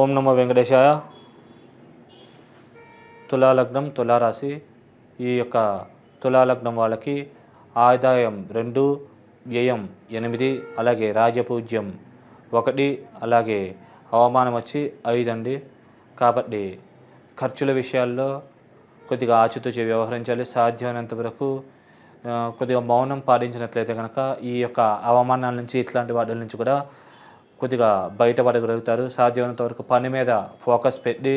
ఓం నమో వెంకటేశాయ. తులాలగ్నం, తులారాశి. ఈ యొక్క తులాలగ్నం వాళ్ళకి ఆదాయం 2, వ్యయం 8, అలాగే రాజపూజ్యం 1, అలాగే అవమానం వచ్చి 5 అండి. కాబట్టి ఖర్చుల విషయాల్లో కొద్దిగా ఆచితూచి వ్యవహరించాలి. సాధ్యమైనంత వరకు కొద్దిగా మౌనం పాటించినట్లయితే కనుక ఈ యొక్క అవమానాల నుంచి, ఇట్లాంటి వాటి నుంచి కూడా కొద్దిగా బయటపడగలుగుతారు. సాధ్యమైనంత వరకు పని మీద ఫోకస్ పెట్టి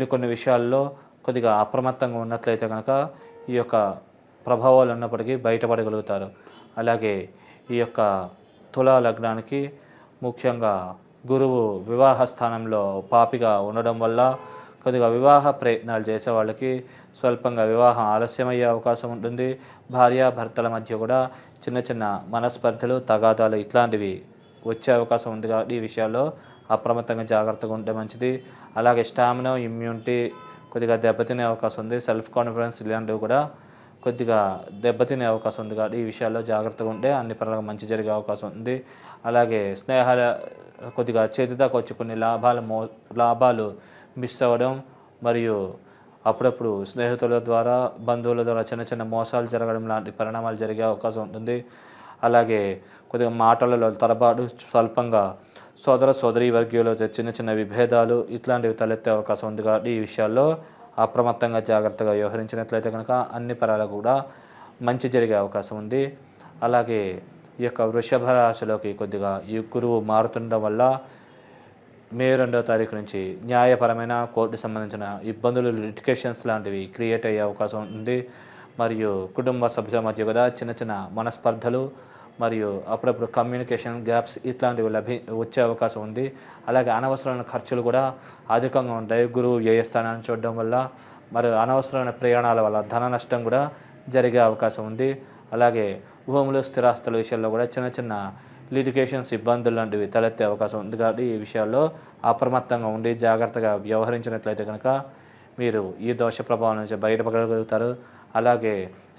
కొన్ని విషయాల్లో కొద్దిగా అప్రమత్తంగా ఉన్నట్లయితే కనుక ఈ యొక్క ప్రభావాలు ఉన్నప్పటికీ బయటపడగలుగుతారు. అలాగే ఈ యొక్క తులా లగ్నానికి ముఖ్యంగా గురువు వివాహ స్థానంలో పాపిగా ఉండడం వల్ల కొద్దిగా వివాహ ప్రయత్నాలు చేసే వాళ్ళకి స్వల్పంగా వివాహం ఆలస్యమయ్యే అవకాశం ఉంటుంది. భార్యాభర్తల మధ్య కూడా చిన్న మనస్పర్ధలు, తగాదాలు ఇట్లాంటివి వచ్చే అవకాశం ఉంది. కాబట్టి ఈ విషయాల్లో అప్రమత్తంగా జాగ్రత్తగా ఉంటే మంచిది. అలాగే స్టామినా, ఇమ్యూనిటీ కొద్దిగా దెబ్బతినే అవకాశం ఉంది. సెల్ఫ్ కాన్ఫిడెన్స్ ఇలాంటివి కూడా కొద్దిగా దెబ్బతినే అవకాశం ఉంది. కాబట్టి ఈ విషయాల్లో జాగ్రత్తగా ఉంటే అన్ని పరంగా మంచి జరిగే అవకాశం ఉంది. అలాగే స్నేహాల కొద్దిగా చేతిదాకా వచ్చి కొన్ని లాభాలు మిస్ అవ్వడం, మరియు అప్పుడప్పుడు స్నేహితుల ద్వారా, బంధువుల ద్వారా చిన్న మోసాలు జరగడం లాంటి పరిణామాలు జరిగే అవకాశం ఉంటుంది. అలాగే కొద్దిగా మాటలలో తరబాటు, స్వల్పంగా సోదరీ వర్గీయులు చిన్న విభేదాలు ఇట్లాంటివి తలెత్తే అవకాశం ఉంది. కాబట్టి ఈ విషయాల్లో అప్రమత్తంగా జాగ్రత్తగా వ్యవహరించినట్లయితే కనుక అన్ని పరాలకు కూడా మంచి జరిగే అవకాశం ఉంది. అలాగే ఈ యొక్క వృషభ రాశిలోకి కొద్దిగా ఈ గురువు మారుతుండడం వల్ల మే 2వ తారీఖు నుంచి న్యాయపరమైన కోర్టు సంబంధించిన ఇబ్బందులు, లిటిగేషన్స్ లాంటివి క్రియేట్ అయ్యే అవకాశం ఉంది. మరియు కుటుంబ సభ్యుల మధ్య కూడా చిన్న మనస్పర్ధలు మరియు అప్పుడప్పుడు కమ్యూనికేషన్ గ్యాప్స్ ఇట్లాంటివి వచ్చే అవకాశం ఉంది. అలాగే అనవసరమైన ఖర్చులు కూడా అధికంగా ఉంటాయి. గురువు వ్యయస్థానాన్ని చూడడం వల్ల మరి అనవసరమైన ప్రయాణాల వల్ల ధన నష్టం కూడా జరిగే అవకాశం ఉంది. అలాగే భూములు, స్థిరాస్తుల విషయాల్లో కూడా చిన్న లిటిగేషన్స్, ఇబ్బందులు లాంటివి తలెత్తే అవకాశం ఉంది. కాబట్టి ఈ విషయాల్లో అప్రమత్తంగా ఉండి జాగ్రత్తగా వ్యవహరించినట్లయితే కనుక మీరు ఈ దోష ప్రభావం నుంచి బయటపడగలుగుతారు. అలాగే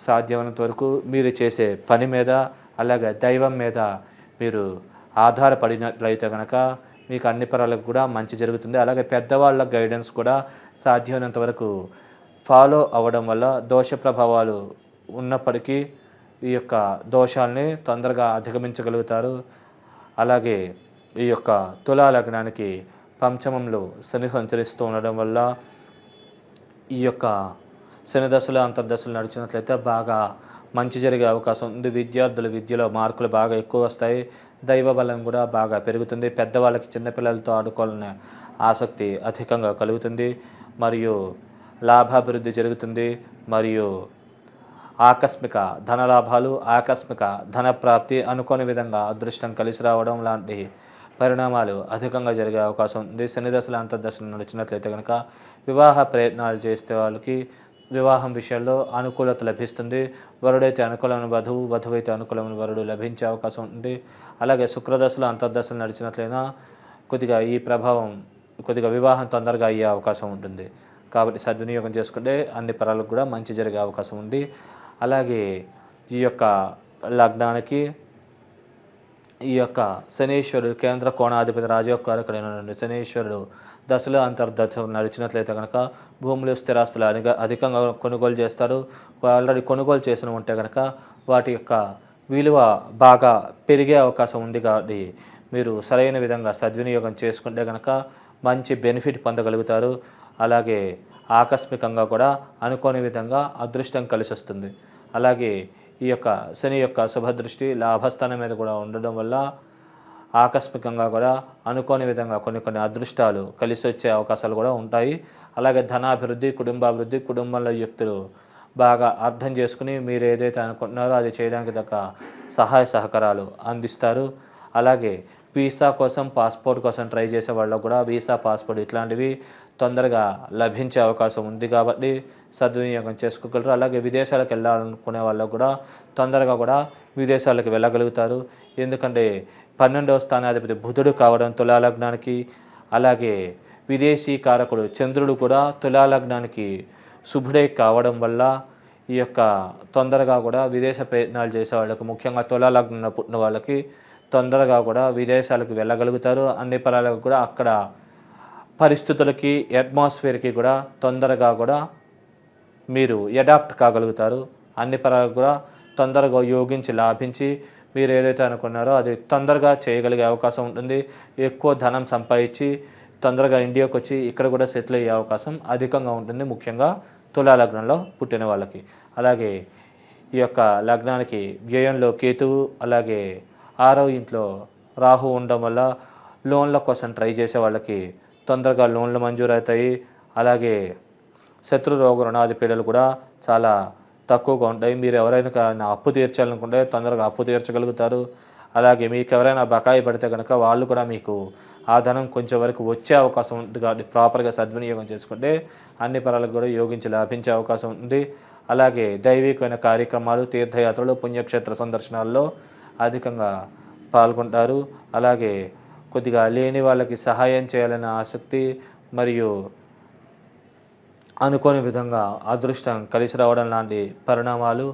సాధ్యమైనంత వరకు మీరు చేసే పని మీద, అలాగే దైవం మీద మీరు ఆధారపడినట్లయితే కనుక మీకు అన్ని పరాలకు కూడా మంచి జరుగుతుంది. అలాగే పెద్దవాళ్ళ గైడెన్స్ కూడా సాధ్యమైనంత వరకు ఫాలో అవ్వడం వల్ల దోష ప్రభావాలు ఉన్నప్పటికీ ఈ యొక్క దోషాలని తొందరగా అధిగమించగలుగుతారు. అలాగే ఈ యొక్క తులా లగ్నానికి పంచమంలో శని సంచరిస్తూ ఉండడం వల్ల ఈ యొక్క శని దశలు, అంతర్దశలు నడిచినట్లయితే బాగా మంచి జరిగే అవకాశం ఉంది. విద్యార్థుల విద్యలో మార్కులు బాగా ఎక్కువ వస్తాయి. దైవ బలం కూడా బాగా పెరుగుతుంది. పెద్దవాళ్ళకి చిన్నపిల్లలతో ఆడుకోవాలనే ఆసక్తి అధికంగా కలుగుతుంది. మరియు లాభాభివృద్ధి జరుగుతుంది. మరియు ఆకస్మిక ధనలాభాలు, ఆకస్మిక ధనప్రాప్తి, అనుకోని విధంగా అదృష్టం కలిసి రావడం లాంటి పరిణామాలు అధికంగా జరిగే అవకాశం ఉంది. శని దశలు, అంతర్దశలు నడిచినట్లయితే కనుక వివాహ ప్రయత్నాలు చేసే వాళ్ళకి వివాహం విషయంలో అనుకూలత లభిస్తుంది. వరుడైతే అనుకూలమైన వధువు, వధువైతే అనుకూలమైన వరుడు లభించే అవకాశం ఉంది. అలాగే శుక్రదశలు, అంతర్దశలు నడిచినట్లయినా కొద్దిగా ఈ ప్రభావం కొద్దిగా వివాహం తొందరగా అయ్యే అవకాశం ఉంటుంది. కాబట్టి సద్వినియోగం చేసుకుంటే అన్ని పరాలకు కూడా మంచి జరిగే అవకాశం ఉంది. అలాగే ఈ యొక్క లగ్నానికి ఈ యొక్క శనీశ్వరుడు కేంద్ర కోణాధిపతి రాజయోగకారకుడైన శనీశ్వరుడు దశలు, అంతర్దశలు నడిచినట్లయితే కనుక భూములు, స్థిరాస్తులు అధికంగా కొనుగోలు చేస్తారు. ఆల్రెడీ కొనుగోలు చేసిన ఉంటే కనుక వాటి యొక్క విలువ బాగా పెరిగే అవకాశం ఉంది. కాబట్టి మీరు సరైన విధంగా సద్వినియోగం చేసుకుంటే కనుక మంచి బెనిఫిట్ పొందగలుగుతారు. అలాగే ఆకస్మికంగా కూడా అనుకోని విధంగా అదృష్టం కలిసి వస్తుంది. అలాగే ఈ యొక్క శని యొక్క శుభదృష్టి లాభస్థానం మీద కూడా ఉండడం వల్ల ఆకస్మికంగా కూడా అనుకోని విధంగా కొన్ని అదృష్టాలు కలిసి వచ్చే అవకాశాలు కూడా ఉంటాయి. అలాగే ధనాభివృద్ధి, కుటుంబాభివృద్ధి, కుటుంబంలో వ్యక్తులు బాగా అర్థం చేసుకుని మీరు ఏదైతే అనుకుంటున్నారో అది చేయడానికి తగ్గ సహాయ సహకారాలు అందిస్తారు. అలాగే వీసా కోసం, పాస్పోర్ట్ కోసం ట్రై చేసే వాళ్ళకు కూడా వీసా, పాస్పోర్ట్ ఇట్లాంటివి తొందరగా లభించే అవకాశం ఉంది. కాబట్టి సద్వినియోగం చేసుకోగలరు. అలాగే విదేశాలకు వెళ్ళాలనుకునే వాళ్ళకు కూడా తొందరగా కూడా విదేశాలకు వెళ్ళగలుగుతారు. ఎందుకంటే 12వ స్థానాధిపతి బుధుడు కావడం తులాలగ్నానికి, అలాగే విదేశీ కారకుడు చంద్రుడు కూడా తులాలగ్నానికి శుభుడే కావడం వల్ల ఈ యొక్క తొందరగా కూడా విదేశ ప్రయత్నాలు చేసే వాళ్ళకి, ముఖ్యంగా తులాలగ్నంలో పుట్టిన వాళ్ళకి తొందరగా కూడా విదేశాలకు వెళ్ళగలుగుతారు. అన్ని పరాలకు కూడా అక్కడ పరిస్థితులకి, అట్మాస్ఫియర్కి కూడా తొందరగా కూడా మీరు అడాప్ట్ కాగలుగుతారు. అన్ని పరాలకు కూడా తొందరగా యోగించి లాభించి మీరు ఏదైతే అనుకున్నారో అది తొందరగా చేయగలిగే అవకాశం ఉంటుంది. ఎక్కువ ధనం సంపాదించి తొందరగా ఇండియాకి వచ్చి ఇక్కడ కూడా సెటిల్ అయ్యే అవకాశం అధికంగా ఉంటుంది, ముఖ్యంగా తులా లగ్నంలో పుట్టిన వాళ్ళకి. అలాగే ఈ యొక్క లగ్నానికి వ్యయంలో కేతువు, అలాగే 6వ ఇంట్లో రాహు ఉండడం వల్ల లోన్ల కోసం ట్రై చేసే వాళ్ళకి తొందరగా లోన్లు మంజూరవుతాయి. అలాగే శత్రు రోగ రుణాది పీడలు కూడా చాలా తక్కువగా ఉంటాయి. మీరు ఎవరైనా అప్పు తీర్చాలనుకుంటే తొందరగా అప్పు తీర్చగలుగుతారు. అలాగే మీకు ఎవరైనా బకాయి పడితే కనుక వాళ్ళు కూడా మీకు ఆ ధనం కొంచెం వరకు వచ్చే అవకాశం ఉంటుంది. కాబట్టి ప్రాపర్గా సద్వినియోగం చేసుకుంటే అన్ని పరాలకు కూడా యోగించి లాభించే అవకాశం ఉంది. అలాగే దైవికమైన కార్యక్రమాలు, తీర్థయాత్రలు, పుణ్యక్షేత్ర సందర్శనాల్లో అధికంగా పాల్గొంటారు. అలాగే కొద్దిగా లేని వాళ్ళకి సహాయం చేయాలనే ఆసక్తి మరియు అనుకోని విధంగా అదృష్టం కలిసి రావడం లాంటి పరిణామాలు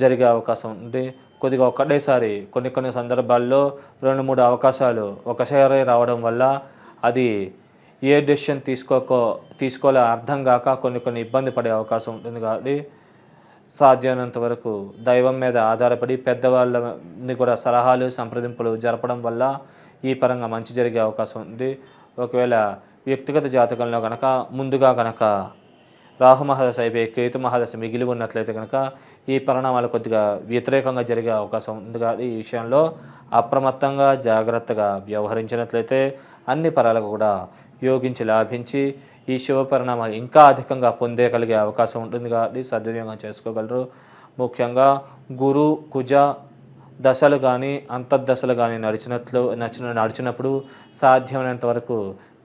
జరిగే అవకాశం ఉంది. కొద్దిగా ఒక్కటేసారి కొన్ని సందర్భాల్లో 2-3 అవకాశాలు ఒకసారి రావడం వల్ల అది ఏ డెసిషన్ తీసుకోలే అర్థం కాక కొన్ని ఇబ్బంది పడే అవకాశం ఉంటుంది. కాబట్టి సాధ్యమైనంత వరకు దైవం మీద ఆధారపడి పెద్దవాళ్ళని కూడా సలహాలు, సంప్రదింపులు జరపడం వల్ల ఈ పరంగా మంచి జరిగే అవకాశం ఉంది. ఒకవేళ వ్యక్తిగత జాతకంలో కనుక ముందుగా కనుక రాహు మహాదశ అయిపోయి కేతు మహాదశ మిగిలి ఉన్నట్లయితే కనుక ఈ పరిణామాలు కొద్దిగా వ్యతిరేకంగా జరిగే అవకాశం ఉంది. ఈ విషయంలో అప్రమత్తంగా జాగ్రత్తగా వ్యవహరించినట్లయితే అన్ని పరాలకు కూడా యోగించి లాభించి ఈ శుభ పరిణామాలు ఇంకా అధికంగా పొందేగలిగే అవకాశం ఉంటుంది. కాబట్టి సద్వినియోగం చేసుకోగలరు. ముఖ్యంగా గురు కుజ దశలు కానీ అంతర్దశలు కానీ నడిచినప్పుడు సాధ్యమైనంత వరకు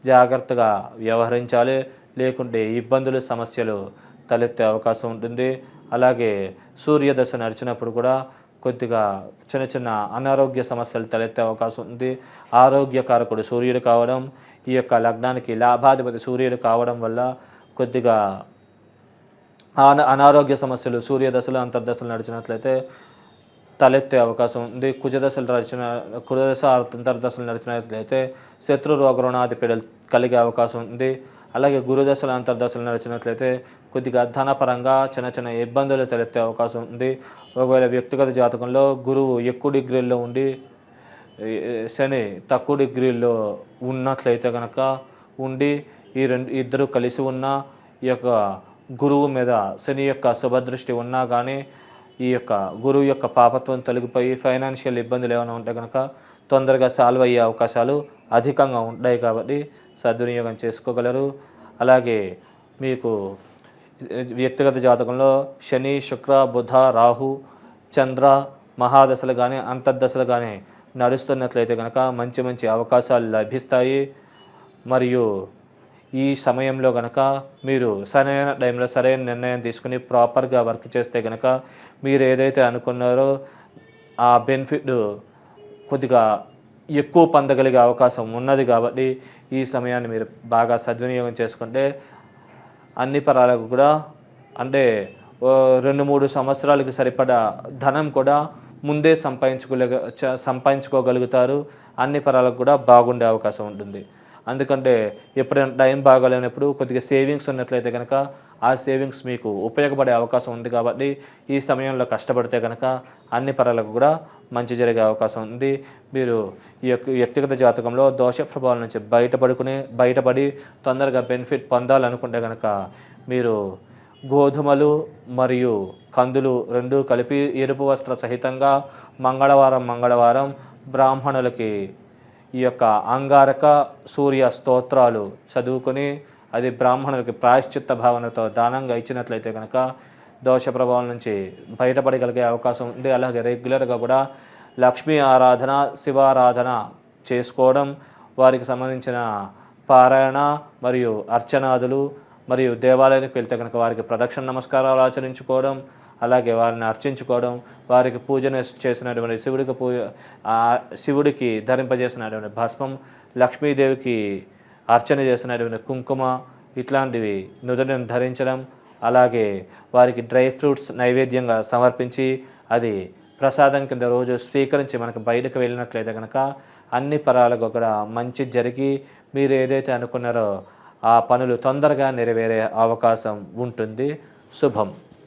జాగ్రత్తగా వ్యవహరించాలి. లేకుంటే ఇబ్బందులు, సమస్యలు తలెత్తే అవకాశం ఉంటుంది. అలాగే సూర్యదశ నడిచినప్పుడు కూడా కొద్దిగా చిన్న అనారోగ్య సమస్యలు తలెత్తే అవకాశం ఉంది. ఆరోగ్యకారకుడు సూర్యుడు కావడం, ఈ యొక్క లగ్నానికి లాభాధిపతి సూర్యుడు కావడం వల్ల కొద్దిగా అనారోగ్య సమస్యలు సూర్యదశలు, అంతర్దశలు నడిచినట్లయితే తలెత్తే అవకాశం ఉంది. కుజదశ అంతర్దశలు నడిచినట్లయితే శత్రు రోగ రుణాది పీడలు కలిగే అవకాశం ఉంది. అలాగే గురుదశలు, అంతర్దశలు నడిచినట్లయితే కొద్దిగా ధనపరంగా చిన్న ఇబ్బందులు తలెత్తే అవకాశం ఉంది. ఒకవేళ వ్యక్తిగత జాతకంలో గురువు ఎక్కువ డిగ్రీల్లో ఉండి శని తక్కువ డిగ్రీల్లో ఉన్నట్లయితే కనుక ఈ ఇద్దరు కలిసి ఉన్న ఈ యొక్క గురువు మీద శని యొక్క శుభదృష్టి ఉన్నా కానీ ఈ యొక్క గురువు యొక్క పాపత్వం తొలగిపోయి ఫైనాన్షియల్ ఇబ్బందులు ఏమైనా ఉంటే కనుక తొందరగా సాల్వ్ అయ్యే అవకాశాలు అధికంగా ఉంటాయి. కాబట్టి సద్వినియోగం చేసుకోగలరు. అలాగే మీకు వ్యక్తిగత జాతకంలో శని, శుక్ర, బుధ, రాహు, చంద్ర మహాదశలు కానీ అంతర్దశలు కానీ నడుస్తున్నట్లయితే కనుక మంచి అవకాశాలు లభిస్తాయి. మరియు ఈ సమయంలో కనుక మీరు సరైన టైంలో సరైన నిర్ణయం తీసుకుని ప్రాపర్గా వర్క్ చేస్తే కనుక మీరు ఏదైతే అనుకున్నారో ఆ బెనిఫిట్ కొద్దిగా ఎక్కువ పొందగలిగే అవకాశం ఉన్నది. కాబట్టి ఈ సమయాన్ని మీరు బాగా సద్వినియోగం చేసుకుంటే అన్ని పరాలకు కూడా అంటే 2-3 సంవత్సరాలకు సరిపడా ధనం కూడా ముందే సంపాదించుకోగలుగుతారు. అన్ని పరాలకు కూడా బాగుండే అవకాశం ఉంటుంది. అందుకంటే ఎప్పుడైనా టైం బాగాలేనప్పుడు కొద్దిగా సేవింగ్స్ ఉన్నట్లయితే కనుక ఆ సేవింగ్స్ మీకు ఉపయోగపడే అవకాశం ఉంది. కాబట్టి ఈ సమయంలో కష్టపడితే కనుక అన్ని పరాలకు కూడా మంచి జరిగే అవకాశం ఉంది. మీరు ఈ యొక్క వ్యక్తిగత జాతకంలో దోష ప్రభావాల నుంచి బయటపడి తొందరగా బెనిఫిట్ పొందాలనుకుంటే కనుక మీరు గోధుమలు మరియు కందులు 2 కలిపి ఎరుపు వస్త్ర సహితంగా మంగళవారం బ్రాహ్మణులకి ఈ యొక్క అంగారక సూర్య స్తోత్రాలు చదువుకొని అది బ్రాహ్మణులకి ప్రాయశ్చిత్త భావనతో దానంగా ఇచ్చినట్లయితే కనుక దోష ప్రభావం నుంచి బయటపడగలిగే అవకాశం ఉంది. అలాగే రెగ్యులర్గా కూడా లక్ష్మీ ఆరాధన, శివారాధన చేసుకోవడం, వారికి సంబంధించిన పారాయణ మరియు అర్చనాదులు మరియు దేవాలయానికి వెళ్తే కనుక వారికి ప్రదక్షిణ నమస్కారాలు ఆచరించుకోవడం, అలాగే వారిని అర్చించుకోవడం, వారికి పూజన చేసినటువంటి శివుడికి ధరింపజేసినటువంటి భస్మం, లక్ష్మీదేవికి అర్చన చేసినటువంటి కుంకుమ ఇట్లాంటివి నుదుటిని ధరించడం, అలాగే వారికి డ్రై ఫ్రూట్స్ నైవేద్యంగా సమర్పించి అది ప్రసాదం కింద రోజు స్వీకరించి మనకు బయటకు వెళ్ళినట్లయితే కనుక అన్ని పరాలకు కూడా మంచి జరిగి మీరు ఏదైతే అనుకున్నారో ఆ పనులు తొందరగా నెరవేరే అవకాశం ఉంటుంది. శుభం.